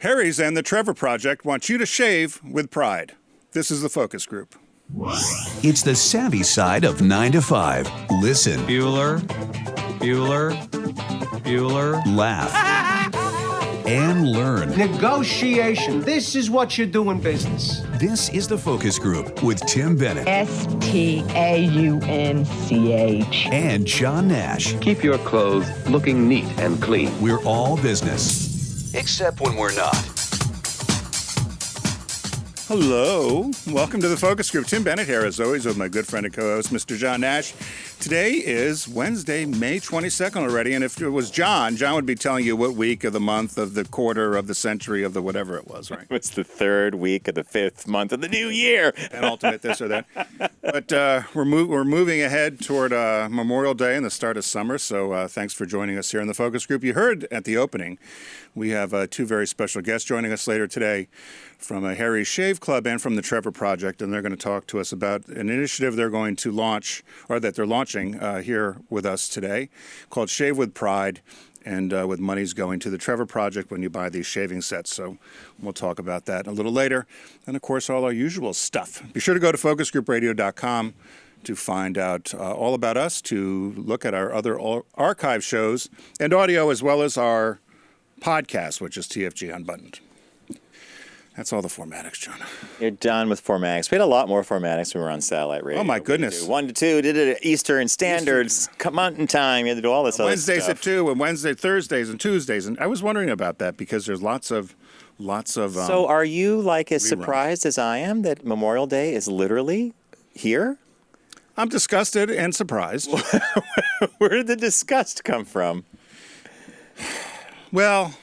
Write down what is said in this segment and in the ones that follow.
Harry's and the Trevor Project want you to shave with pride. This is the focus group. It's the savvy side of 9 to 5. Listen. Bueller. Laugh. And learn. Negotiation. This is what you do in business. This is the focus group with Tim Bennett. Staunch. And John Nash. Keep your clothes looking neat and clean. We're all business. Except when we're not. Hello. Welcome to the focus group. Tim Bennett here, as always, with my good friend and co-host, Mr. John Nash. Today is Wednesday, May 22nd already, and if it was John would be telling you what week of the month, of the quarter, of the century, of the whatever it was, right? It's the third week of the fifth month of the new year. Penultimate this or that. But we're moving ahead toward Memorial Day and the start of summer, so thanks for joining us here in the focus group. You heard at the opening, we have two very special guests joining us later today from Harry's Shave Club and from the Trevor Project, and they're going to talk to us about an initiative they're going to launch, or that they're launching here with us today, called Shave with Pride, and with monies going to the Trevor Project when you buy these shaving sets. So we'll talk about that a little later. And, of course, all our usual stuff. Be sure to go to focusgroupradio.com to find out all about us, to look at our other archive shows and audio, as well as our podcast, which is TFG Unbuttoned. That's all the formatics, John. You're done with formatics. We had a lot more formatics when we were on satellite radio. Oh, my goodness. 1 to 2, did it at Eastern Standards, Mountain Time. You had to do all this other Wednesdays stuff. at 2, and Thursdays and Tuesdays. And I was wondering about that because there's lots of. So are you like as reruns. surprised as I am that Memorial Day is literally here? I'm disgusted and surprised. Where did the disgust come from? Well,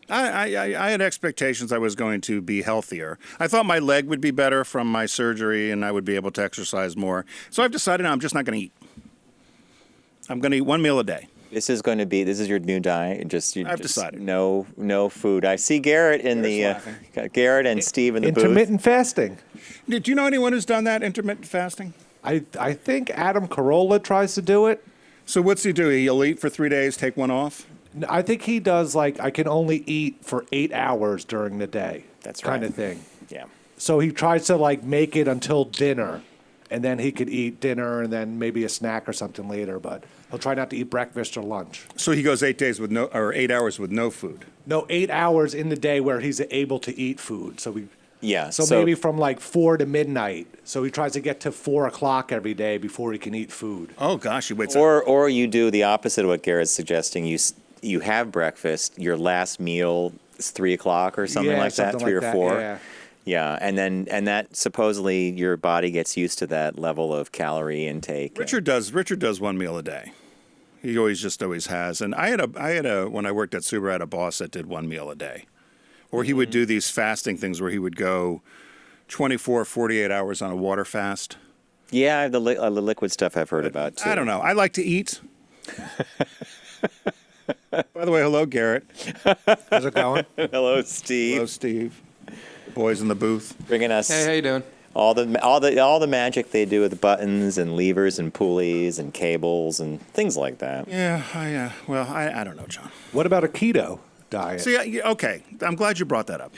I had expectations I was going to be healthier. I thought my leg would be better from my surgery and I would be able to exercise more. So I've decided I'm just not going to eat. I'm going to eat one meal a day. This is your new diet. I've decided. No food. I see Garrett in Garrett and Steve in the booth. Intermittent fasting. Do you know anyone who's done that, intermittent fasting? I think Adam Carolla tries to do it. So what's he do? He'll eat for 3 days, take one off? I think he does I can only eat for 8 hours during the day. That's right. Kind of thing. Yeah. So he tries to make it until dinner, and then he could eat dinner and then maybe a snack or something later, but he'll try not to eat breakfast or lunch. So he goes 8 days with 8 hours with no food. No, 8 hours in the day where he's able to eat food. So So maybe from 4 to midnight. So he tries to get to 4 o'clock every day before he can eat food. Oh gosh, he waits. Or you do the opposite of what Garrett's suggesting. You have breakfast. Your last meal is 3 o'clock or something like that, 3 or 4. Yeah, and that supposedly your body gets used to that level of calorie intake. Richard does 1 meal a day. He always has. And I had a when I worked at Subaru, I had a boss that did 1 meal a day. Or he would do these fasting things where he would go 24, 48 hours on a water fast. Yeah, the liquid stuff I've heard about too. I don't know. I like to eat. By the way, hello, Garrett. How's it going? Hello, Steve. Hello, Steve. Boys in the booth. Bringing us. Hey, how you doing? All the magic they do with buttons and levers and pulleys and cables and things like that. Yeah, I don't know, John. What about a keto diet? See, okay, I'm glad you brought that up.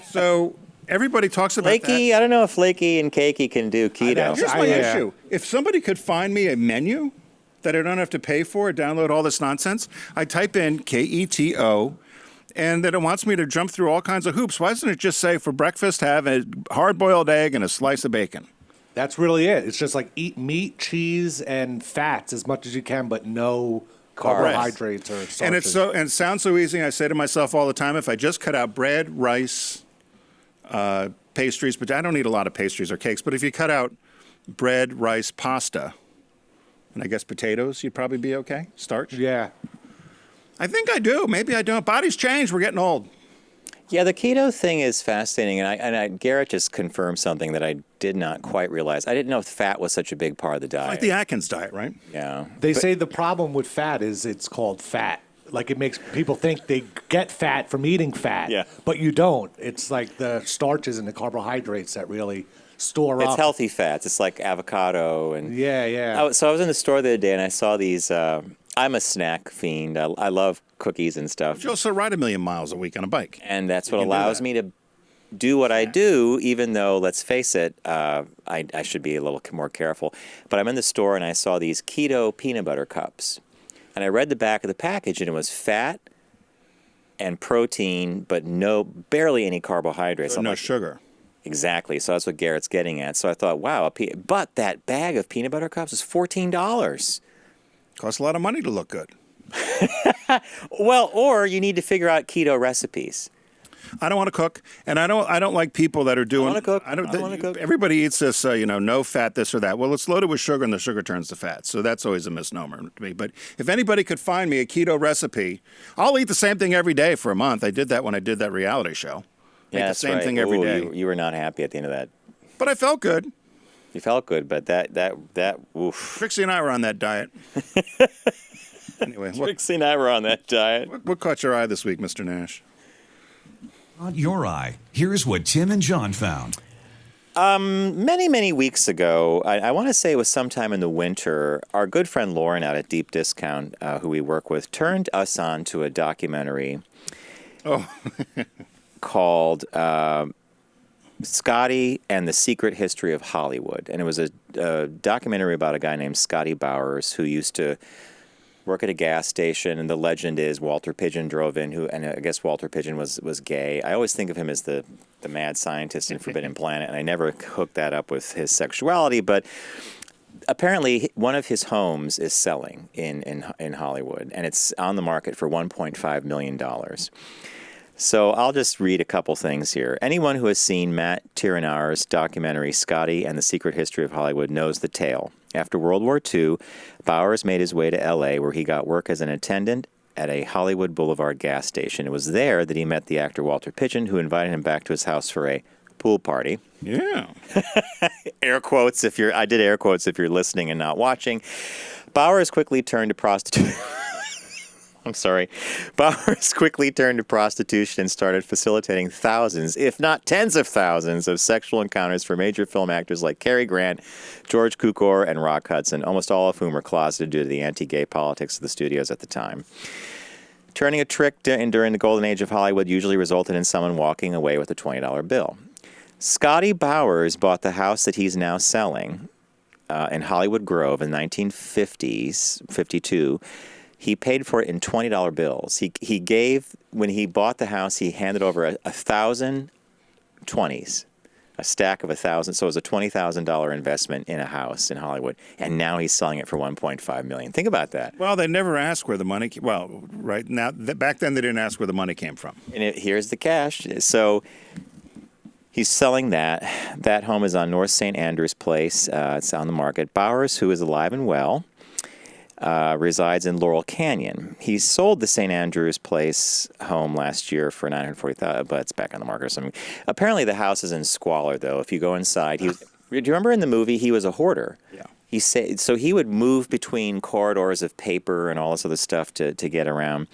So everybody talks about Flaky, that. I don't know if Flaky and Cakey can do keto. Here's my issue. If somebody could find me a menu that I don't have to pay for, download all this nonsense, I type in KETO, and then it wants me to jump through all kinds of hoops. Why doesn't it just say, for breakfast, have a hard-boiled egg and a slice of bacon? That's really it. It's just eat meat, cheese, and fats as much as you can, but no carbohydrates or starches. And it sounds so easy. I say to myself all the time, if I just cut out bread, rice, pastries, but I don't eat a lot of pastries or cakes, but if you cut out bread, rice, pasta, and I guess potatoes, you'd probably be okay? Starch? Yeah. I think I do. Maybe I don't. Bodies change. We're getting old. Yeah, the keto thing is fascinating, and Garrett just confirmed something that I did not quite realize. I didn't know fat was such a big part of the diet. Like the Atkins diet, right? Yeah. They say the problem with fat is it's called fat. It makes people think they get fat from eating fat. Yeah. But you don't. It's the starches and the carbohydrates that really store up. It's healthy fats. It's like avocado and Yeah. So I was in the store the other day and I saw these. I'm a snack fiend. I love cookies and stuff. You also ride 1 million miles a week on a bike. And that's what can do allows that. me to do what I do, even though, let's face it, I should be a little more careful. But I'm in the store and I saw these keto peanut butter cups. And I read the back of the package and it was fat and protein, but barely any carbohydrates. So no sugar. Exactly. So that's what Garrett's getting at. So I thought, wow, but that bag of peanut butter cups is $14. Costs a lot of money to look good. Well, or you need to figure out keto recipes. I don't want to cook, and I don't like people that are doing. I don't wanna cook. Everybody eats this, no fat, this or that. Well, it's loaded with sugar, and the sugar turns to fat. So that's always a misnomer to me. But if anybody could find me a keto recipe, I'll eat the same thing every day for a month. I did that when I did that reality show. Yeah, Make the that's same right. thing every Ooh, day. You were not happy at the end of that. But I felt good. You felt good, but that oof. Trixie and I were on that diet. Anyway, Trixie and I were on that diet. what caught your eye this week, Mr. Nash? Not your eye. Here's what Tim and John found. Many, many weeks ago, I want to say it was sometime in the winter, our good friend Lauren out at Deep Discount, who we work with, turned us on to a documentary called Scotty and the Secret History of Hollywood. And it was a documentary about a guy named Scotty Bowers who used to work at a gas station, and the legend is Walter Pidgeon drove in, and I guess Walter Pidgeon was gay. I always think of him as the mad scientist in Forbidden Planet, and I never hooked that up with his sexuality, but apparently one of his homes is selling in Hollywood, and it's on the market for $1.5 million. So I'll just read a couple things here. Anyone who has seen Matt Tyrnauer's documentary Scotty and the Secret History of Hollywood knows the tale. After World War II, Bowers made his way to L.A., where he got work as an attendant at a Hollywood Boulevard gas station. It was there that he met the actor Walter Pidgeon, who invited him back to his house for a pool party. Yeah. Air quotes I did air quotes if you're listening and not watching. Bowers quickly turned to prostitution. I'm sorry. Bowers quickly turned to prostitution and started facilitating thousands, if not tens of thousands, of sexual encounters for major film actors like Cary Grant, George Cukor, and Rock Hudson, almost all of whom were closeted due to the anti-gay politics of the studios at the time. Turning a trick during the golden age of Hollywood usually resulted in someone walking away with a $20 bill. Scotty Bowers bought the house that he's now selling in Hollywood Grove in 1952. He paid for it in $20 bills. He gave, when he bought the house, he handed over 1,000 20s, a stack of 1,000. So it was a $20,000 investment in a house in Hollywood, and now he's selling it for $1.5 million. Think about that. Well, they never asked where the money. Right now, back then they didn't ask where the money came from. And here's the cash. So he's selling that. That home is on North St. Andrews Place. It's on the market. Bowers, who is alive and well, resides in Laurel Canyon. He sold the St. Andrews Place home last year for $940,000, but it's back on the market or something. Apparently, the house is in squalor, though. If you go inside, do you remember in the movie he was a hoarder? Yeah. So he would move between corridors of paper and all this other stuff to get around.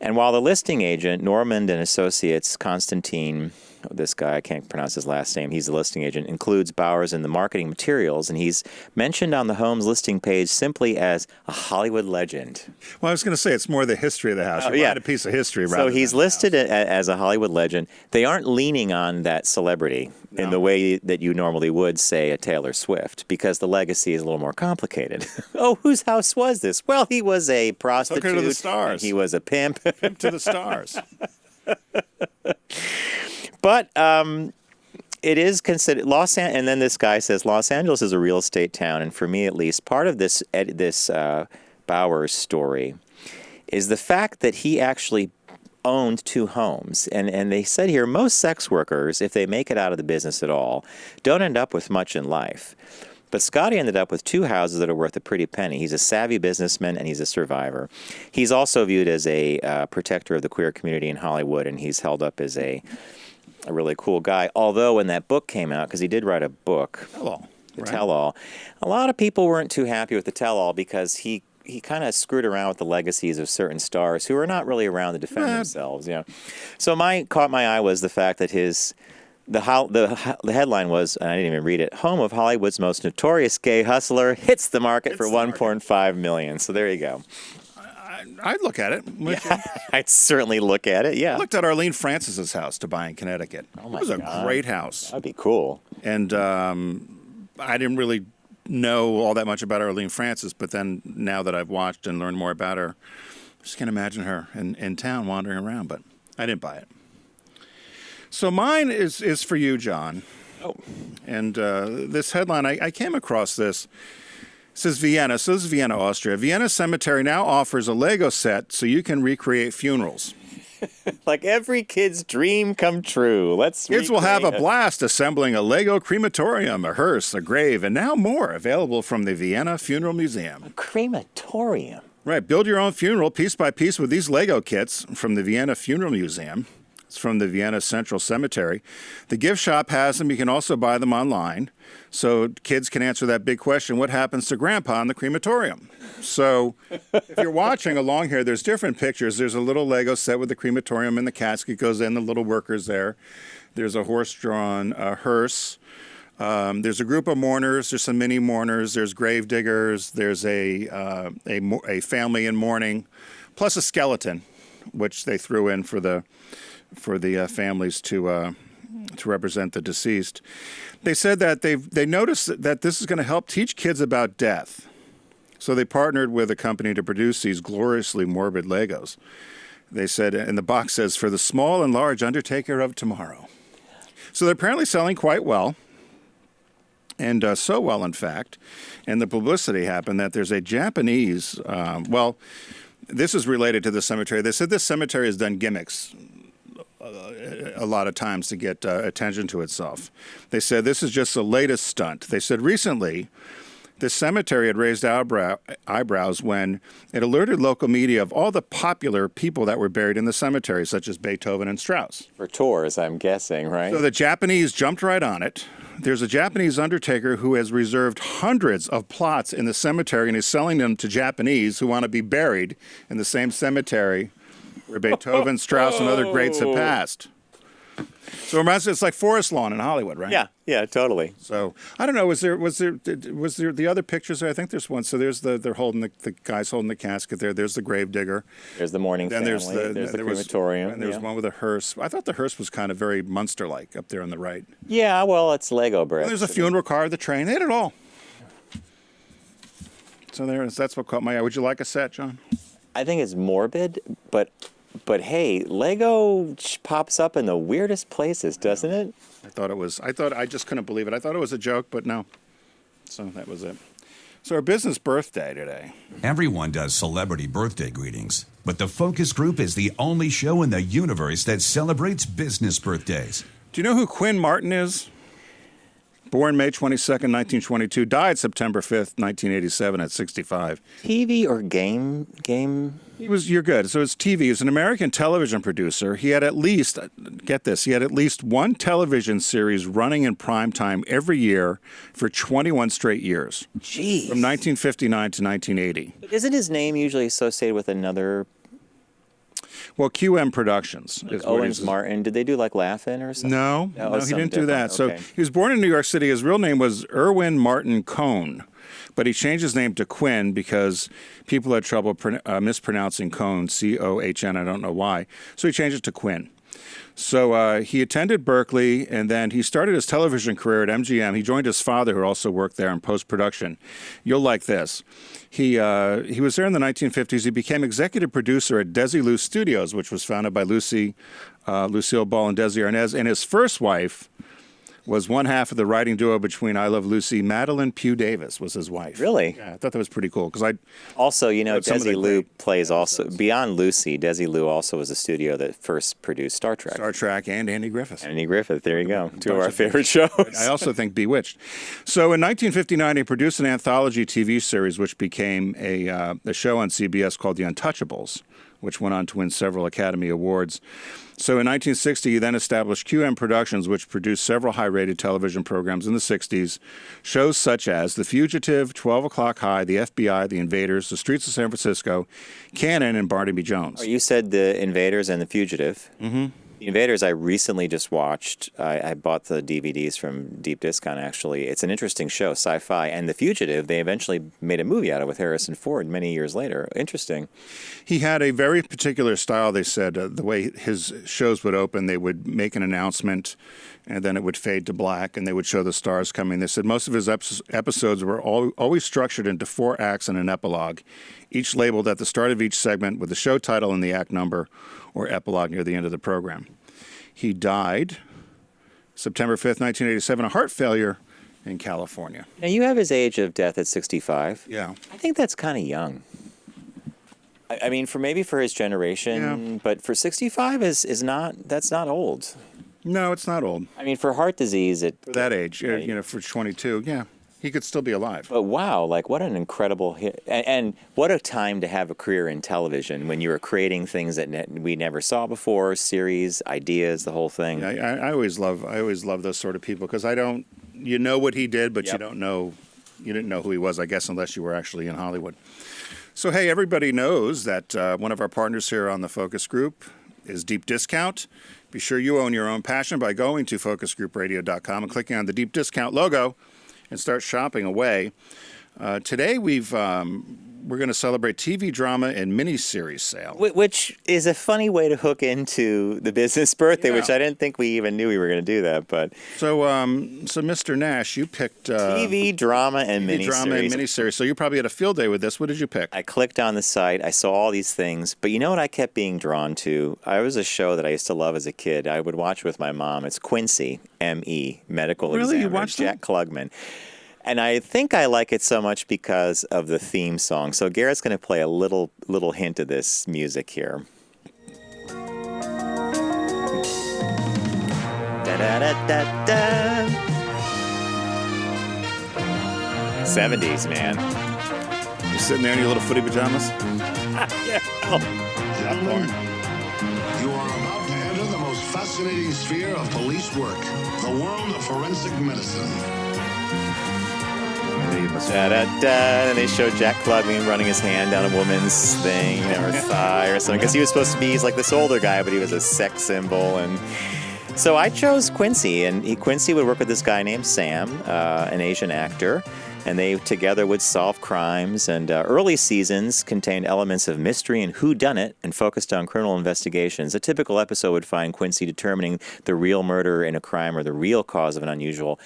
And while the listing agent, Normand and Associates, Constantine, this guy, I can't pronounce his last name, he's the listing agent, includes Bowers in the marketing materials, and he's mentioned on the home's listing page simply as a Hollywood legend. Well, I was going to say it's more the history of the house. You bought a piece of history. So he's listed as a Hollywood legend. They aren't leaning on that celebrity in the way that you normally would say a Taylor Swift, because the legacy is a little more complicated. Oh, whose house was this? Well, he was a prostitute. Took her to the stars. He was a pimp. Pimp to the stars. But it is considered and then this guy says Los Angeles is a real estate town, and for me at least, part of this Bowers story is the fact that he actually owned two homes, and they said here most sex workers, if they make it out of the business at all, don't end up with much in life. But Scotty ended up with two houses that are worth a pretty penny. He's a savvy businessman, and he's a survivor. He's also viewed as a protector of the queer community in Hollywood, and he's held up as a really cool guy. Although when that book came out, because he did write a book, Tell-All, a lot of people weren't too happy with the Tell-All because he kind of screwed around with the legacies of certain stars who are not really around to defend themselves. So caught my eye was the fact that the headline was, and I didn't even read it, home of Hollywood's most notorious gay hustler hits the market for $1.5 million. So there you go. I'd look at it. I'd certainly look at it. Yeah. I looked at Arlene Francis's house to buy in Connecticut. Oh my It was a God. great house. That'd be cool. And I didn't really know all that much about Arlene Francis, but then now that I've watched and learned more about her, I just can't imagine her in town wandering around, but I didn't buy it. So mine is for you, John. Oh. And this headline, I came across this. It says Vienna. So this is Vienna, Austria. Vienna Cemetery now offers a Lego set so you can recreate funerals. Like every kid's dream come true. Kids will have a blast assembling a Lego crematorium, a hearse, a grave, and now more available from the Vienna Funeral Museum. Crematorium. Right. Build your own funeral piece by piece with these Lego kits from the Vienna Funeral Museum. It's from the Vienna Central Cemetery. The gift shop has them. You can also buy them online. So kids can answer that big question, what happens to Grandpa in the crematorium? So if you're watching along here, there's different pictures. There's a little Lego set with the crematorium and the casket goes in, the little workers there. There's a horse-drawn hearse. There's a group of mourners. There's some mini mourners. There's grave diggers. There's a family in mourning, plus a skeleton, which they threw in for the families to represent the deceased. They said that they noticed that this is going to help teach kids about death. So they partnered with a company to produce these gloriously morbid Legos. They said, and the box says, for the small and large undertaker of tomorrow. So they're apparently selling quite well. And so well, in fact, and the publicity happened that there's a Japanese, this is related to the cemetery. They said this cemetery has done gimmicks a lot of times to get attention to itself. They said this is just the latest stunt. They said recently the cemetery had raised eyebrows when it alerted local media of all the popular people that were buried in the cemetery, such as Beethoven and Strauss. For tours, I'm guessing, right? So the Japanese jumped right on it. There's a Japanese undertaker who has reserved hundreds of plots in the cemetery and is selling them to Japanese who want to be buried in the same cemetery where Beethoven, Strauss, and other greats have passed. So it's like Forest Lawn in Hollywood, right? Yeah, totally. So I don't know. Was there the other pictures there? I think there's one. So there's they're holding the guys holding the casket there. There's the grave digger. There's the mourning family. There's the crematorium. And there's one with a hearse. I thought the hearse was kind of very Munster-like up there on the right. Yeah, well, it's Lego bricks. And there's a funeral car, the train. They had it all. So that's what caught my eye. Would you like a set, John? I think it's morbid, but hey, Lego pops up in the weirdest places, doesn't it? I just couldn't believe it. I thought it was a joke, but no. So that was it. So our business birthday today. Everyone does celebrity birthday greetings, but the Focus Group is the only show in the universe that celebrates business birthdays. Do you know who Quinn Martin is? Born May 22nd, 1922, died September 5th, 1987 at 65. TV or game? You're good. So it's TV. He's an American television producer. He had at least, get this, one television series running in prime time every year for 21 straight years. Jeez. From 1959 to 1980. Isn't his name usually associated with another? Well, QM Productions. Like Owens Martin. Did they do like Laugh-In or something? No, he didn't do that. Okay. So he was born in New York City. His real name was Erwin Martin Cohn, but he changed his name to Quinn because people had trouble mispronouncing Cohn, C-O-H-N. I don't know why. So he changed it to Quinn. So he attended Berkeley, and then he started his television career at MGM. He joined his father, who also worked there in post-production. You'll like this. He was there in the 1950s. He became executive producer at Desilu Studios, which was founded by Lucille Ball and Desi Arnaz. And his first wife was one half of the writing duo between I Love Lucy. Madeline Pugh Davis was his wife. Really? Yeah, I thought that was pretty cool. Also, Desilu plays also, beyond Lucy, Desilu also was a studio that first produced Star Trek. Star Trek and Andy Griffith. Andy Griffith, there you go. Two of our favorite shows. I also think Bewitched. So in 1959, he produced an anthology TV series which became a show on CBS called The Untouchables, which went on to win several Academy Awards. So in 1960, he then established QM Productions, which produced several high-rated television programs in the 60s, shows such as The Fugitive, 12 O'Clock High, The FBI, The Invaders, The Streets of San Francisco, Cannon, and Barnaby Jones. You said The Invaders and The Fugitive. Mm-hmm. The Invaders I recently just watched. I bought the DVDs from Deep Discount, actually. It's an interesting show, sci-fi. And The Fugitive, they eventually made a movie out of with Harrison Ford many years later. Interesting. He had a very particular style, they said. The way his shows would open, they would make an announcement, and then it would fade to black, and they would show the stars coming. They said most of his episodes were always structured into 4 acts and an epilogue, each labeled at the start of each segment with the show title and the act number or epilogue near the end of the program. He died September 5th, 1987, a heart failure in California. Now, you have his age of death at 65. Yeah. I think that's kind of young. I mean, for his generation, but for 65 that's not old. No, it's not old. I mean, for heart disease, for that age, for 22, yeah. He could still be alive. But wow, what an incredible hit. And what a time to have a career in television when you were creating things that we never saw before, series, ideas, the whole thing. Yeah, I always love those sort of people because you know what he did, but you didn't know who he was, I guess, unless you were actually in Hollywood. So, hey, everybody knows that one of our partners here on the Focus Group is Deep Discount. Be sure you own your own passion by going to focusgroupradio.com and clicking on the Deep Discount logo and start shopping away. Today we're going to celebrate TV drama and miniseries sale. Which is a funny way to hook into the business birthday, which I didn't think we even knew we were going to do that. But So Mr. Nash, you picked... TV drama and miniseries. So you probably had a field day with this. What did you pick? I clicked on the site. I saw all these things. But you know what I kept being drawn to? I was a show that I used to love as a kid. I would watch with my mom. It's Quincy, M.E., medical Really? examiner. You watched Jack Klugman. And I think I like it so much because of the theme song. So Garrett's going to play a little hint of this music here. Da-da-da-da-da. 70s, man. You sitting there in your little footy pajamas? Yeah. You are about to enter the most fascinating sphere of police work, the world of forensic medicine. Da-da-da, and they show Jack Klugman running his hand down a woman's thing, or thigh or something, because he was supposed to be, he's like this older guy, but he was a sex symbol. And so I chose Quincy, and Quincy would work with this guy named Sam, an Asian actor, and they together would solve crimes. And early seasons contained elements of mystery and whodunit and focused on criminal investigations. A typical episode would find Quincy determining the real murder in a crime or the real cause of an unusual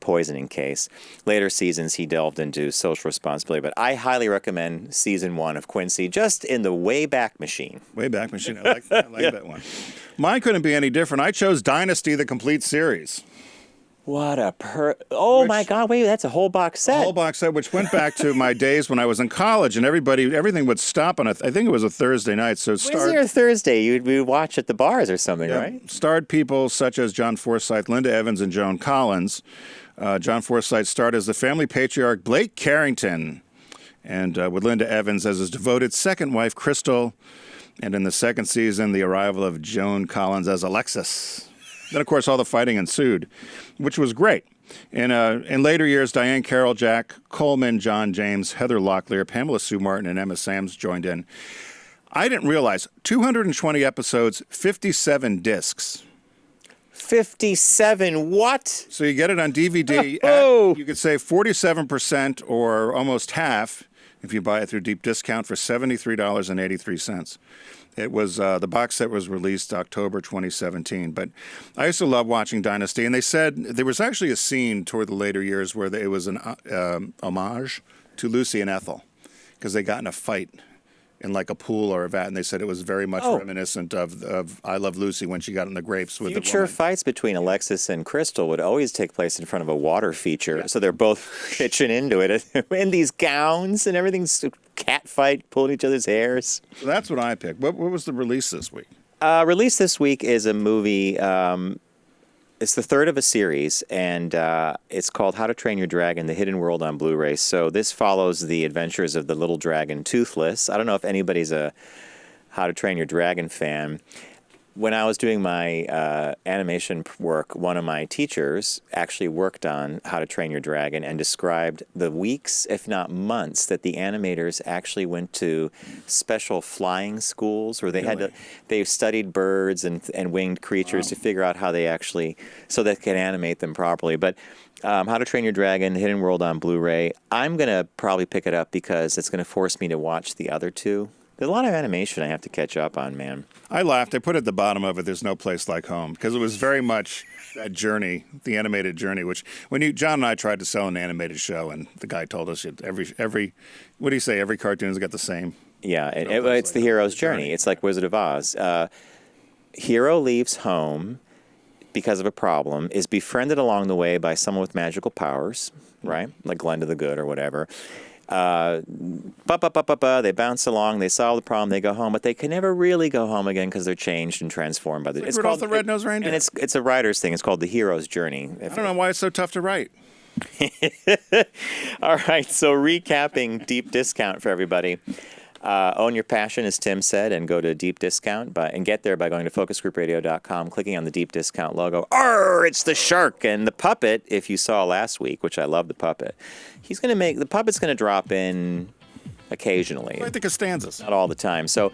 poisoning case. Later seasons, he delved into social responsibility, but I highly recommend season 1 of Quincy, just in the Wayback Machine. Wayback Machine. I like that one. Mine couldn't be any different. I chose Dynasty, the complete series. What a my God, wait, that's a whole box set. A whole box set, which went back to my days when I was in college, and everything would stop on I think it was a Thursday night. So Wednesday or Thursday, you'd watch at the bars or something, right? Starred people such as John Forsythe, Linda Evans, and Joan Collins. John Forsythe starred as the family patriarch Blake Carrington, and with Linda Evans as his devoted second wife, Crystal, and in the second season, the arrival of Joan Collins as Alexis. Then, of course, all the fighting ensued, which was great. In later years, Diane Carroll, Jack Coleman, John James, Heather Locklear, Pamela Sue Martin, and Emma Sams joined in. I didn't realize 220 episodes, 57 discs. 57 what? So you get it on DVD. You could save 47% or almost half if you buy it through Deep Discount for $73.83. It was the box set was released October 2017. But I used to love watching Dynasty, and they said there was actually a scene toward the later years where it was an homage to Lucy and Ethel because they got in a fight in like a pool or a vat, and they said it was very much reminiscent of I Love Lucy when she got in the grapes with Future the woman. fights between Alexis and Crystal would always take place in front of a water feature, so they're both pitching into it in these gowns and everything's cat fight, pulling each other's hairs. So that's what I picked. What was the release this week? Released this week is a movie. It's the third of a series, and it's called How to Train Your Dragon, The Hidden World on Blu-ray. So this follows the adventures of the little dragon Toothless. I don't know if anybody's a How to Train Your Dragon fan. when I was doing my animation work, one of my teachers actually worked on How to Train Your Dragon and described the weeks, if not months, that the animators actually went to special flying schools where they studied birds and winged creatures to figure out how they actually, so they could animate them properly. But How to Train Your Dragon, Hidden World on Blu-ray, I'm going to probably pick it up because it's going to force me to watch the other two. There's a lot of animation I have to catch up on, man. I laughed. I put at the bottom of it, "There's no place like home," because it was very much that journey, the animated journey. Which John and I tried to sell an animated show, and the guy told us every what do you say? Every cartoon's got the same. Yeah, it's the hero's journey. It's like Wizard of Oz. Hero leaves home because of a problem, is befriended along the way by someone with magical powers, right? Like Glenda the Good or whatever. They bounce along, they solve the problem, they go home, but they can never really go home again because they're changed and transformed by the. It's called the Red-Nosed Reindeer, and it's a writer's thing. It's called the hero's journey. I don't know why it's so tough to write. All right, so recapping Deep Discount for everybody. Own your passion, as Tim said, and go to Deep Discount and get there by going to focusgroupradio.com, clicking on the Deep Discount logo. It's the shark and the puppet. If you saw last week, which I love the puppet, the puppet's going to drop in occasionally. Like the Costanzas. Not all the time. So,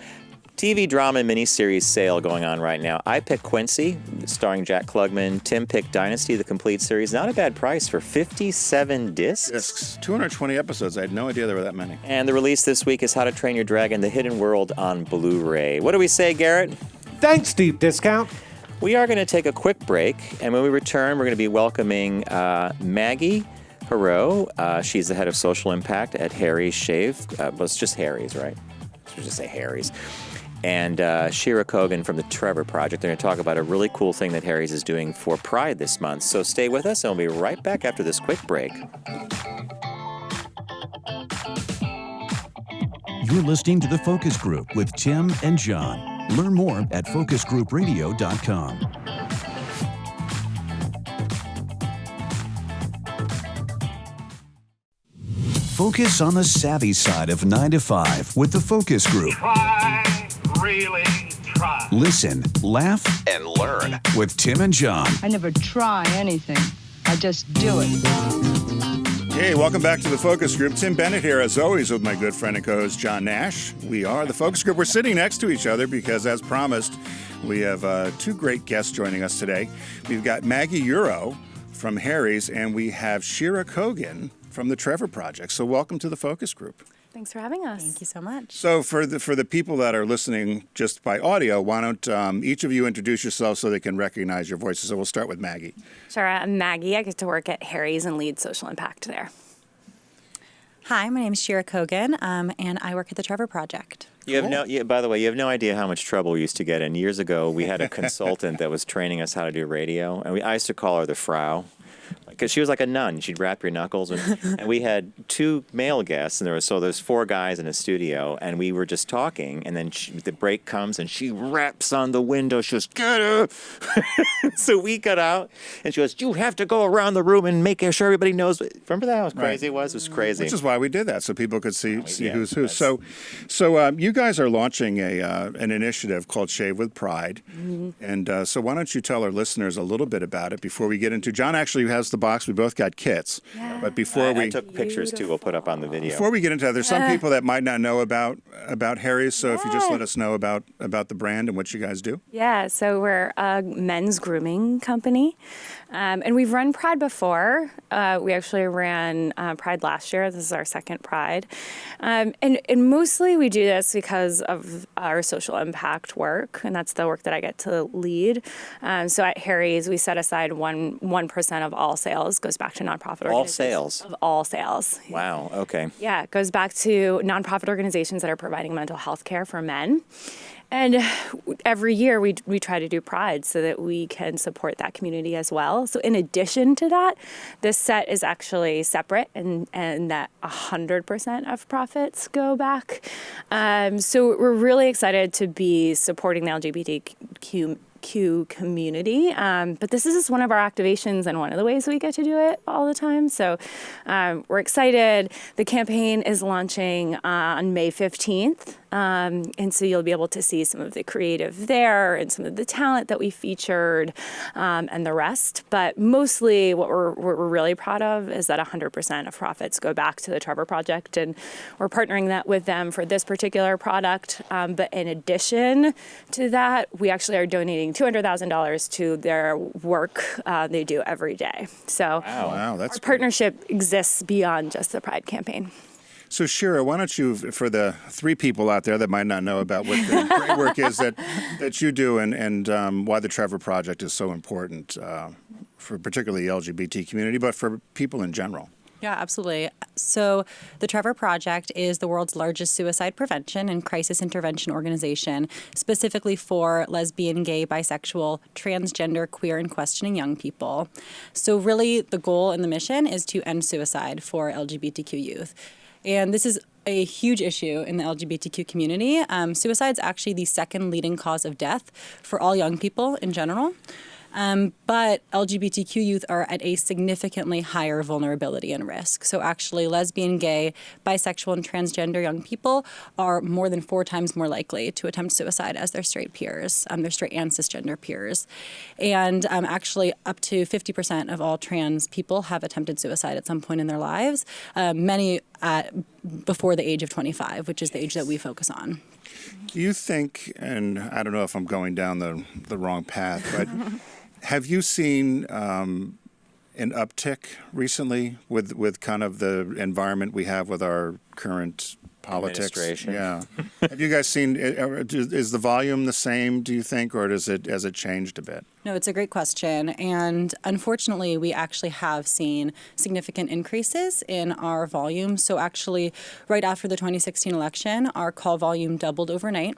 TV drama and miniseries sale going on right now. I picked Quincy, starring Jack Klugman. Tim picked Dynasty, the complete series. Not a bad price for 57 discs. 220 episodes. I had no idea there were that many. And the release this week is How to Train Your Dragon, The Hidden World on Blu-ray. What do we say, Garrett? Thanks, Deep Discount. We are going to take a quick break, and when we return, we're going to be welcoming Maggie Hureau. She's the head of social impact at Harry's Shave. It's just Harry's, right? Should just say Harry's. And Shira Kogan from the Trevor Project. They're going to talk about a really cool thing that Harry's is doing for Pride this month. So stay with us, and we'll be right back after this quick break. You're listening to The Focus Group with Tim and John. Learn more at focusgroupradio.com. Focus on the savvy side of 9 to 5 with The Focus Group. Really try. Listen, laugh, and learn with Tim and John. I never try anything. I just do it. Hey, welcome back to the Focus Group. Tim Bennett here, as always, with my good friend and co-host John Nash. We are the Focus Group. We're sitting next to each other because, as promised, we have two great guests joining us today. We've got Maggie Hureau from Harry's, and we have Shira Kogan from the Trevor Project. So welcome to the Focus Group. Thanks for having us. Thank you so much. So for the people that are listening just by audio, why don't each of you introduce yourselves so they can recognize your voices? So we'll start with Maggie. Sure, I'm Maggie. I get to work at Harry's and lead social impact there. Hi, my name is Shira Kogan, and I work at the Trevor Project. By the way, you have no idea how much trouble we used to get in. Years ago, we had a consultant that was training us how to do radio, and I used to call her the Frau. Because she was like a nun. She'd wrap your knuckles. And we had two male guests, and there's 4 guys in a studio, and we were just talking, and then the break comes, and she raps on the window. She goes, "Get her!" So we got out, and she goes, "You have to go around the room and make sure everybody knows." Remember that? How crazy it was? It was crazy. Which is why we did that, so people could see who's who. So you guys are launching an initiative called Shave with Pride. Mm-hmm. And so why don't you tell our listeners a little bit about it before we get into... John actually has the box. We both got kits. Yeah. But before I took pictures too. We'll put up on the video. Before we get into that, there's some people that might not know about Harry's. So if you just let us know about the brand and what you guys do. Yeah. So we're a men's grooming company, and we've run Pride before. We actually ran Pride last year. This is our second Pride, and mostly we do this because of our social impact work, and that's the work that I get to lead. So at Harry's, we set aside 1% of all sales goes back to nonprofit organizations. All sales? Of all sales. Wow, okay. Yeah, it goes back to nonprofit organizations that are providing mental health care for men. And every year we try to do Pride so that we can support that community as well. So in addition to that, this set is actually separate and that 100% of profits go back. So we're really excited to be supporting the LGBTQ LGBTQ community. But this is just one of our activations and one of the ways we get to do it all the time. So we're excited. The campaign is launching on May 15th. And so you'll be able to see some of the creative there and some of the talent that we featured and the rest. But mostly what we're really proud of is that 100% of profits go back to the Trevor Project. And we're partnering that with them for this particular product. But in addition to that, we actually are donating $200,000 to their work they do every day. So wow, that's our partnership exists beyond just the Pride campaign. So, Shira, why don't you, for the 3 people out there that might not know about what the great work is that you do and why the Trevor Project is so important for particularly the LGBT community, but for people in general. Yeah, absolutely. So the Trevor Project is the world's largest suicide prevention and crisis intervention organization, specifically for lesbian, gay, bisexual, transgender, queer, and questioning young people. So really the goal and the mission is to end suicide for LGBTQ youth. And this is a huge issue in the LGBTQ community. Suicide is actually the second leading cause of death for all young people in general. But LGBTQ youth are at a significantly higher vulnerability and risk. So actually lesbian, gay, bisexual, and transgender young people are more than 4 times more likely to attempt suicide as their straight peers, their straight and cisgender peers. And actually up to 50% of all trans people have attempted suicide at some point in their lives, many before the age of 25, which is the age that we focus on. Do you think, and I don't know if I'm going down the wrong path, but have you seen an uptick recently with kind of the environment we have with our current politics? Administration. Yeah. Have you guys seen, is the volume the same, do you think, or has it changed a bit? No, it's a great question. And unfortunately, we actually have seen significant increases in our volume. So actually, right after the 2016 election, our call volume doubled overnight.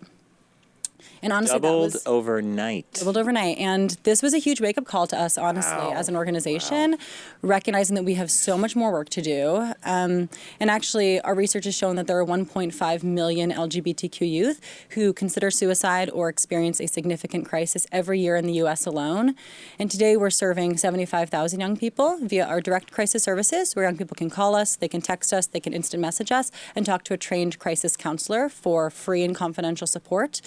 And honestly, doubled overnight. Doubled overnight. And this was a huge wake-up call to us, honestly, as an organization, recognizing that we have so much more work to do. And actually, our research has shown that there are 1.5 million LGBTQ youth who consider suicide or experience a significant crisis every year in the U.S. alone. And today, we're serving 75,000 young people via our direct crisis services, where young people can call us, they can text us, they can instant message us, and talk to a trained crisis counselor for free and confidential support.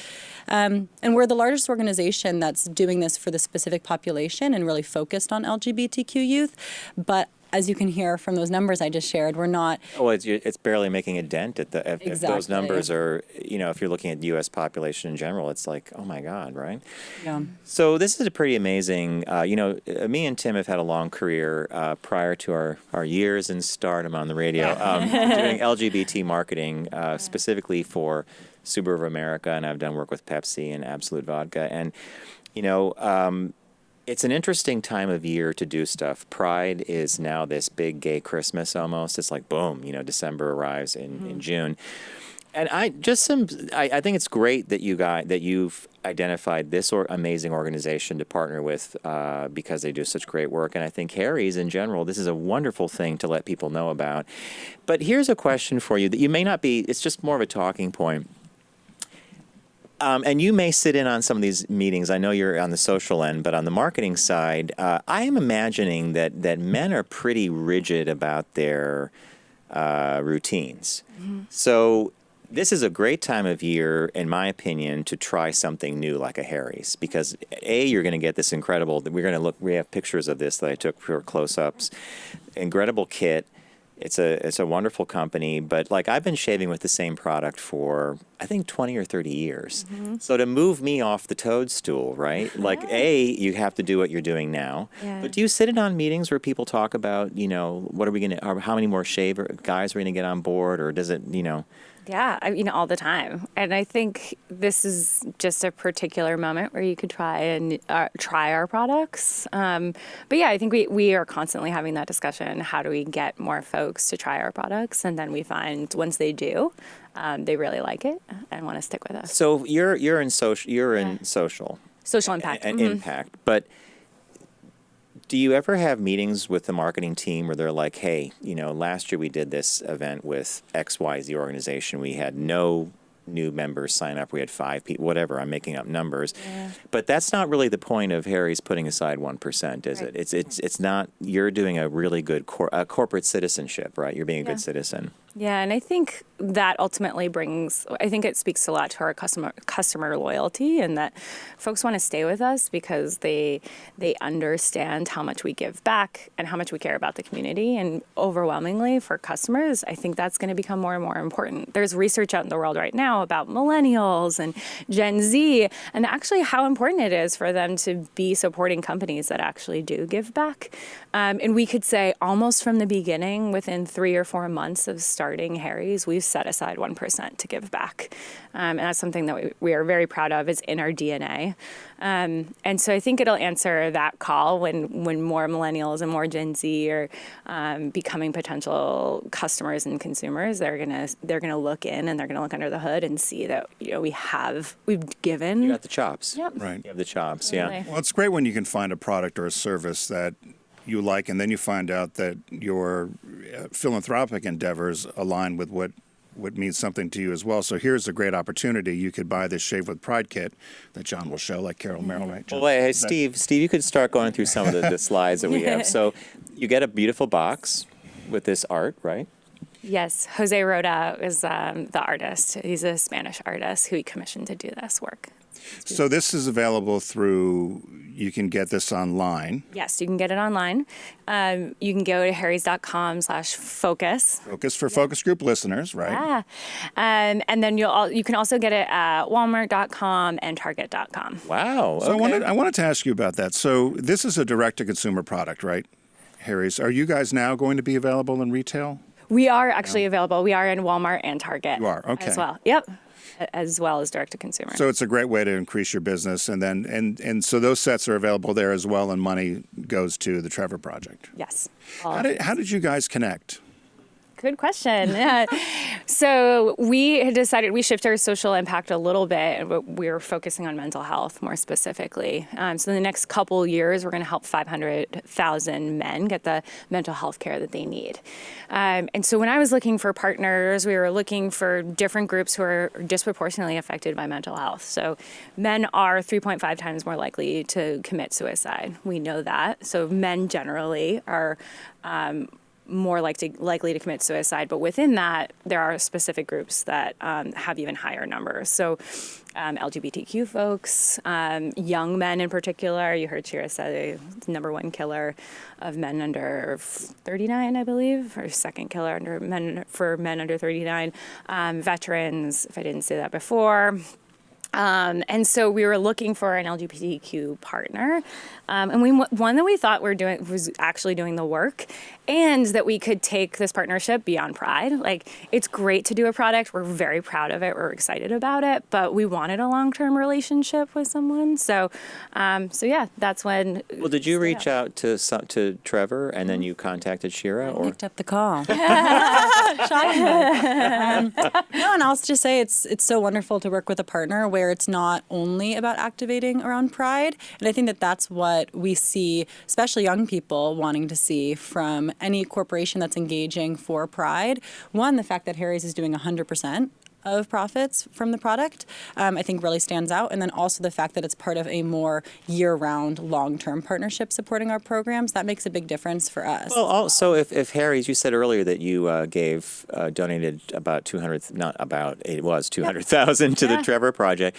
And we're the largest organization that's doing this for the specific population and really focused on LGBTQ youth. But as you can hear from those numbers I just shared, we're not. Oh, it's barely making a dent at the. If those numbers are, if you're looking at the U.S. population in general, it's like, oh my God, right? Yeah. So this is a pretty amazing. Me and Tim have had a long career prior to our years in stardom on the radio, doing LGBT marketing specifically for Subaru of America, and I've done work with Pepsi and Absolute Vodka, and it's an interesting time of year to do stuff. Pride is now this big gay Christmas almost. It's like boom, December arrives in June, and I think it's great that you've identified this amazing organization to partner with because they do such great work, and I think Harry's in general. This is a wonderful thing to let people know about. But here's a question for you that you may not be. It's just more of a talking point. And you may sit in on some of these meetings. I know you're on the social end, but on the marketing side, I am imagining that men are pretty rigid about their routines. Mm-hmm. So this is a great time of year, in my opinion, to try something new like a Harry's, because you're going to get this incredible. We have pictures of this that I took for close-ups. Incredible kit. It's a wonderful company, but like I've been shaving with the same product for I think 20 or 30 years. Mm-hmm. So to move me off the toadstool, right? Like you have to do what you're doing now. Yeah. But do you sit in on meetings where people talk about, what are we going to, or how many more guys are going to get on board, or does it, Yeah, all the time. And I think this is just a particular moment where you could try our products. But yeah, I think we are constantly having that discussion. How do we get more folks to try our products? And then we find once they do, they really like it and want to stick with us. So you're in social. Social impact. And impact. But do you ever have meetings with the marketing team where they're like, hey, last year we did this event with XYZ organization. We had no new members sign up. We had 5 people, whatever. I'm making up numbers, but that's not really the point of Harry's putting aside 1%, is it? It's not. You're doing a really good corporate citizenship, right? You're being a good citizen. Yeah, and I think that ultimately I think it speaks a lot to our customer loyalty, and that folks want to stay with us because they understand how much we give back and how much we care about the community. And overwhelmingly for customers, I think that's going to become more and more important. There's research out in the world right now about millennials and Gen Z, and actually how important it is for them to be supporting companies that actually do give back. And we could say almost from the beginning, within 3 or 4 months of starting Harry's, we've set aside 1% to give back. And that's something that we are very proud of. It's in our DNA. And so I think it'll answer that call when more millennials and more Gen Z are becoming potential customers and consumers. They're gonna look in and they're gonna look under the hood and see that we've given. You got the chops. Yep. Right. You have the chops. Really. Yeah. Well, it's great when you can find a product or a service that you like, and then you find out that your philanthropic endeavors align with what means something to you as well. So here's a great opportunity. You could buy this Shave with Pride kit that John will show, like Carol Merrill, right? Well, hey, Steve, you could start going through some of the slides that we have. So you get a beautiful box with this art, right? Yes, Jose Roda is the artist. He's a Spanish artist who he commissioned to do this work. So this is available you can get this online. Yes, you can get it online. You can go to harrys.com/focus. Focus for focus group listeners, right? Yeah. And then you can also get it at walmart.com and target.com. Wow. So okay. I wanted to ask you about that. So this is a direct-to-consumer product, right, Harry's? Are you guys now going to be available in retail? We are actually available. We are in Walmart and Target. You are, okay. As well. Yep. As well as direct to consumer. So it's a great way to increase your business, and then and so those sets are available there as well, and money goes to the Trevor Project. Yes. How did you guys connect? Good question. So we had decided we shifted our social impact a little bit, but we're focusing on mental health more specifically. So in the next couple years, we're going to help 500,000 men get the mental health care that they need. And so when I was looking for partners, we were looking for different groups who are disproportionately affected by mental health. So men are 3.5 times more likely to commit suicide. We know that. So men generally are more likely to commit suicide, but within that, there are specific groups that have even higher numbers. So LGBTQ folks, young men in particular, you heard Shira say the number one killer of men under 39, I believe, or second killer for men under 39, veterans, if I didn't say that before. And so we were looking for an LGBTQ partner, and one that we thought was actually doing the work, and that we could take this partnership beyond Pride. Like, it's great to do a product. We're very proud of it. We're excited about it, but we wanted a long-term relationship with someone. So yeah, that's when. Well, did you reach out to Trevor and then you contacted Shira? I picked up the call. No, and I'll just say it's so wonderful to work with a partner where it's not only about activating around Pride. And I think that's what we see, especially young people wanting to see from any corporation that's engaging for Pride. One, the fact that Harry's is doing 100% of profits from the product, I think really stands out. And then also the fact that it's part of a more year-round, long-term partnership supporting our programs, that makes a big difference for us. Well, also, if Harry's, you said earlier that you donated about 200,000 to the Trevor Project.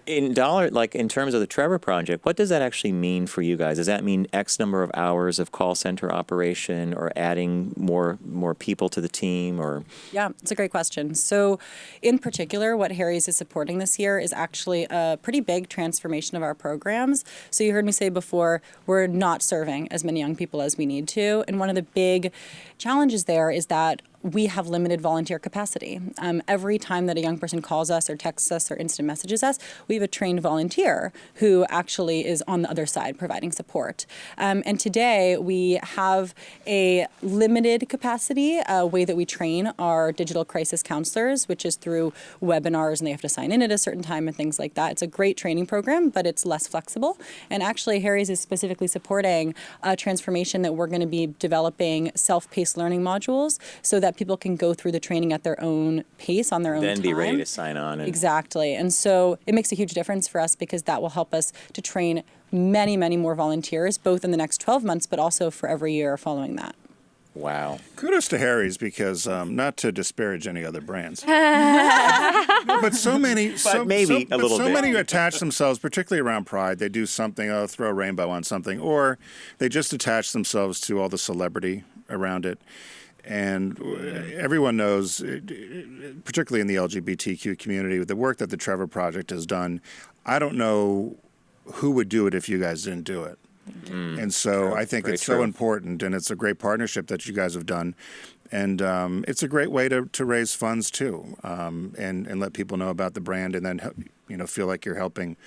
In terms of the Trevor Project, what does that actually mean for you guys? Does that mean X number of hours of call center operation, or adding more people to the team, or? Yeah, it's a great question. So in particular, what Harry's is supporting this year is actually a pretty big transformation of our programs. So you heard me say before, we're not serving as many young people as we need to. And one of the big challenges there is that we have limited volunteer capacity. Every time that a young person calls us or texts us or instant messages us, we have a trained volunteer who actually is on the other side providing support. And today we have a limited capacity way that we train our digital crisis counselors, which is through webinars, and they have to sign in at a certain time and things like that. It's a great training program, but it's less flexible. And actually, Harry's is specifically supporting a transformation that we're going to be developing self-paced learning modules so that that people can go through the training at their own pace, on their own time. Then be ready to sign on. Exactly. And so it makes a huge difference for us because that will help us to train many, many more volunteers, both in the next 12 months, but also for every year following that. Wow. Kudos to Harry's because not to disparage any other brands, but so many, many attach themselves, particularly around Pride. They do something, throw a rainbow on something, or they just attach themselves to all the celebrity around it. And everyone knows, particularly in the LGBTQ community, the work that the Trevor Project has done. I don't know who would do it if you guys didn't do it. And so I think it's so important, and it's a great partnership that you guys have done. And it's a great way to raise funds, too, and let people know about the brand, and then feel like you're helping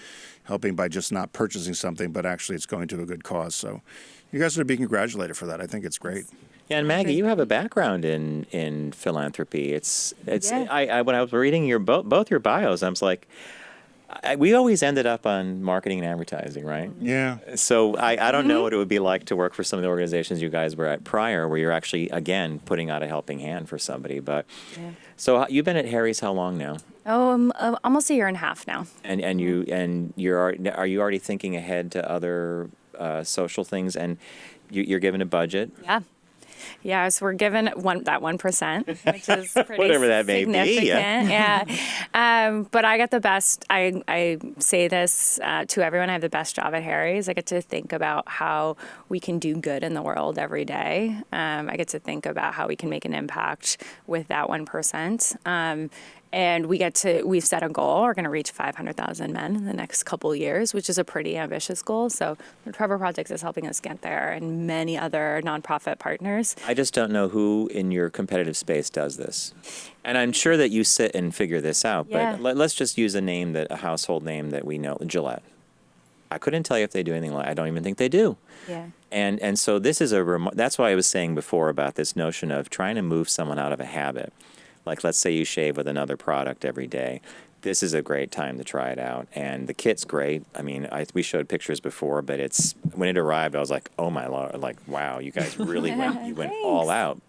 by just not purchasing something, but actually it's going to a good cause. So you guys are to be congratulated for that. I think it's great. Yeah, and Maggie, you have a background in philanthropy. It's I when I was reading both your bios, I was like, we always ended up on marketing and advertising, right? Yeah. So I don't know what it would be like to work for some of the organizations you guys were at prior, where you're actually, again, putting out a helping hand for somebody. But so you've been at Harry's how long now? Oh, almost a year and a half now. And are you already thinking ahead to other social things? And you're given a budget. Yeah. Yeah, so we're given that 1%, which is pretty whatever that may significant. be. Yeah. But I get the best. I say this to everyone. I have the best job at Harry's. I get to think about how we can do good in the world every day. I get to think about how we can make an impact with that 1%. And we've set a goal. We're going to reach 500,000 men in the next couple of years, which is a pretty ambitious goal. So the Trevor Project is helping us get there, and many other nonprofit partners. I just don't know who in your competitive space does this. And I'm sure that you sit and figure this out, but let's just use a household name that we know, Gillette. I couldn't tell you if they do anything I don't even think they do. Yeah. And so this is that's why I was saying before about this notion of trying to move someone out of a habit. Like, let's say you shave with another product every day. This is a great time to try it out. And the kit's great. I mean, we showed pictures before, but when it arrived, I was like, oh my Lord, like, wow, you guys really went all out.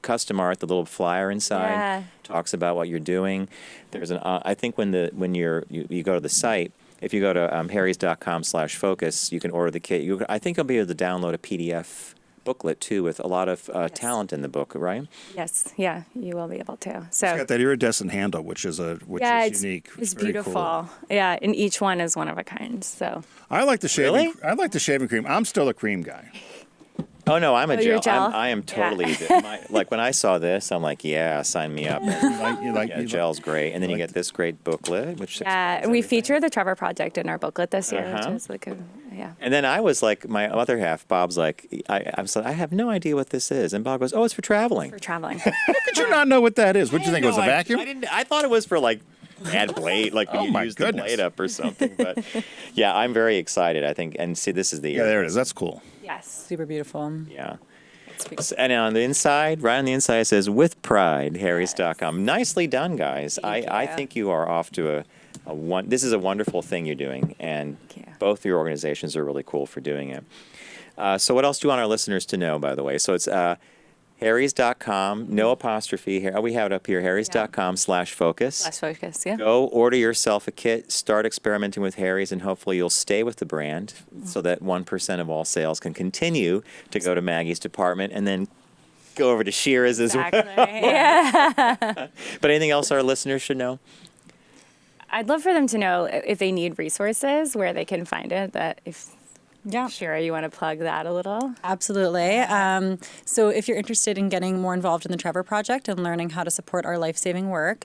Custom art, the little flyer inside talks about what you're doing. There's I think when you go to the site, if you go to harrys.com/focus, you can order the kit. I think you'll be able to download a PDF booklet too, with a lot of talent in the book, right? Yes, yeah, you will be able to. So it's got that iridescent handle, which is unique. It's beautiful. Cool. Yeah, and each one is one of a kind. So I like the shaving. I like the shaving cream. I'm still a cream guy. Oh no, I'm a gel. Gel? I am totally like when I saw this, I'm like, yeah, sign me up. Gel's great, and then you get this great booklet, which and we feature the Trevor Project in our booklet this year, which is like And then I was like, my other half, Bob's like, I was like, I have no idea what this is, and Bob goes, oh, it's for traveling. For traveling. How could you not know what that is? What did you think it was, a vacuum? I thought it was for like. Add blade, like when you use the blade up or something. But yeah, I'm very excited. I think, and see, this is the there it is. That's cool. Yes, super beautiful. Yeah, and on the inside, right on the inside, it says "With Pride," Harrys.com. Nicely done, guys. I think you are off to this is a wonderful thing you're doing, and both of your organizations are really cool for doing it. So, what else do you want our listeners to know? By the way, so it's. Harrys.com, no apostrophe here. We have it up here, harrys.com/focus. /focus, yeah. Go order yourself a kit, start experimenting with Harry's, and hopefully you'll stay with the brand so that 1% of all sales can continue to go to Maggie's department and then go over to Shira's as well. Yeah. But anything else our listeners should know? I'd love for them to know if they need resources, where they can find it, Shira, you want to plug that a little? Absolutely. So if you're interested in getting more involved in the Trevor Project and learning how to support our life-saving work,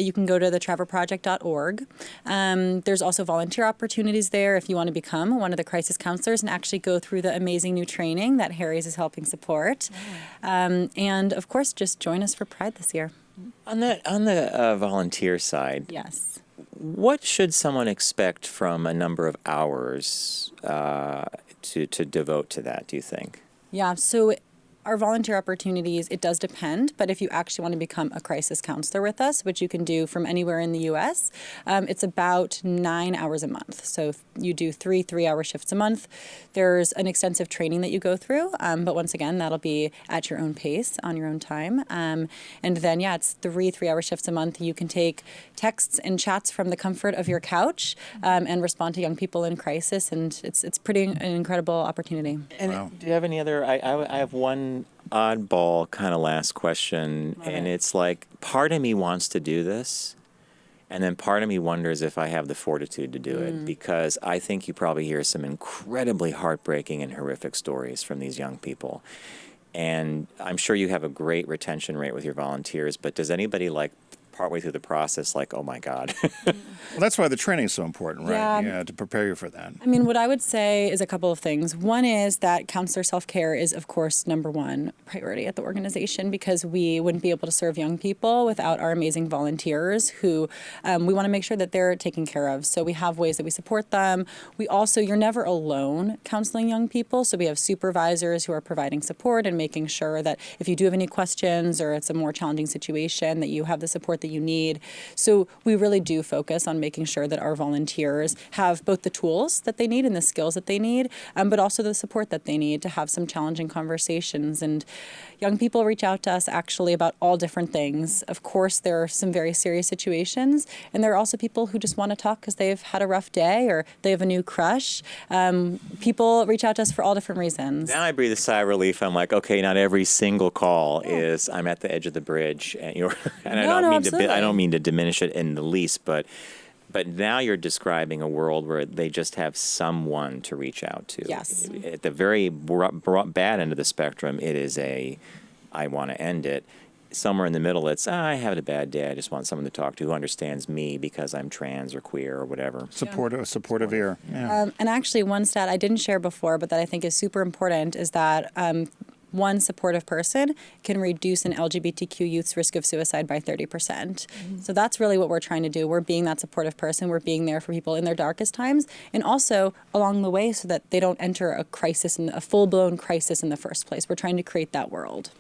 you can go to thetrevorproject.org. There's also volunteer opportunities there if you want to become one of the crisis counselors and actually go through the amazing new training that Harry's is helping support. And, of course, just join us for Pride this year. On the volunteer side. Yes. What should someone expect from a number of hours to devote to that, do you think? Yeah, so our volunteer opportunities, it does depend, but if you actually want to become a crisis counselor with us, which you can do from anywhere in the U.S., it's about 9 hours a month. So you do 3 3-hour shifts a month. There's an extensive training that you go through, but once again, that'll be at your own pace, on your own time. And then, it's 3 3-hour shifts a month. You can take texts and chats from the comfort of your couch and respond to young people in crisis, and it's pretty an incredible opportunity. And do you have any other? I have one oddball kind of last question, and it's like part of me wants to do this, and then part of me wonders if I have the fortitude to do it, because I think you probably hear some incredibly heartbreaking and horrific stories from these young people. And I'm sure you have a great retention rate with your volunteers, but does anybody partway through the process oh my God? Well, that's why the training is so important, right? Yeah, to prepare you for that. I mean, what I would say is a couple of things. One is that counselor self-care is, of course, number one priority at the organization, because we wouldn't be able to serve young people without our amazing volunteers who we want to make sure that they're taken care of. So we have ways that we support them. We also, you're never alone counseling young people. So we have supervisors who are providing support and making sure that if you do have any questions or it's a more challenging situation, that you have the support that you need. So we really do focus on making sure that our volunteers have both the tools that they need and the skills that they need, but also the support that they need to have some challenging conversations. And young people reach out to us actually about all different things. Of course, there are some very serious situations, and there are also people who just want to talk because they've had a rough day or they have a new crush. People reach out to us for all different reasons. Now I breathe a sigh of relief. I'm like, okay, not every single call is I'm at the edge of the bridge, and I don't mean to diminish it in the least, but now you're describing a world where they just have someone to reach out to. Yes. At the very bad end of the spectrum, it is I want to end it. Somewhere in the middle, it's I had a bad day. I just want someone to talk to who understands me because I'm trans or queer or whatever. Supportive ear. Yeah. And actually, one stat I didn't share before, but that I think is super important, is that one supportive person can reduce an LGBTQ youth's risk of suicide by 30%. So that's really what we're trying to do. We're being that supportive person. We're being there for people in their darkest times, and also along the way so that they don't enter a full-blown crisis in the first place. We're trying to create that world.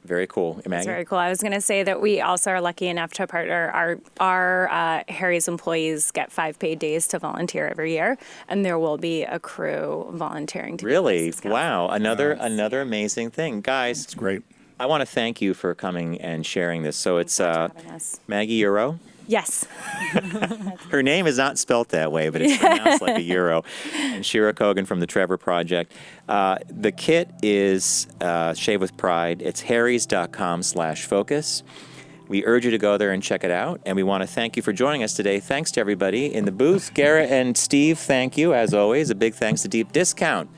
Very cool. Maggie? That's very cool. I was going to say that we also are lucky enough to partner. Our Harry's employees get 5 paid days to volunteer every year, and there will be a crew volunteering to Really? Wow. Another amazing thing. Guys, it's great. I want to thank you for coming and sharing this. So it's Maggie Hureau. Yes. Her name is not spelt that way, but it's pronounced like a euro. And Shira Kogan from the Trevor Project. The kit is Shave with Pride. It's harrys.com/focus. We urge you to go there and check it out. And we want to thank you for joining us today. Thanks to everybody in the booth. Garrett and Steve, thank you, as always. A big thanks to Deep Discount.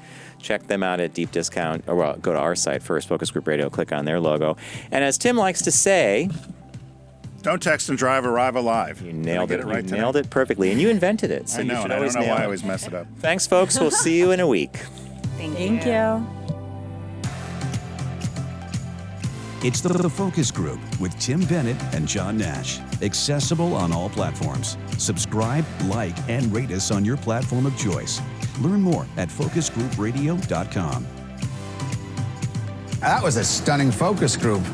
Check them out at Deep Discount. Or go to our site first, Focus Group Radio. Click on their logo. And as Tim likes to say... Don't text and drive, arrive alive. You nailed it. You nailed it perfectly. And you invented it. So I know, you should and I always don't know why nail I it. always mess it up. Thanks, folks. We'll see you in a week. Thank you. It's the Focus Group with Tim Bennett and John Nash. Accessible on all platforms. Subscribe, like, and rate us on your platform of choice. Learn more at focusgroupradio.com. That was a stunning focus group.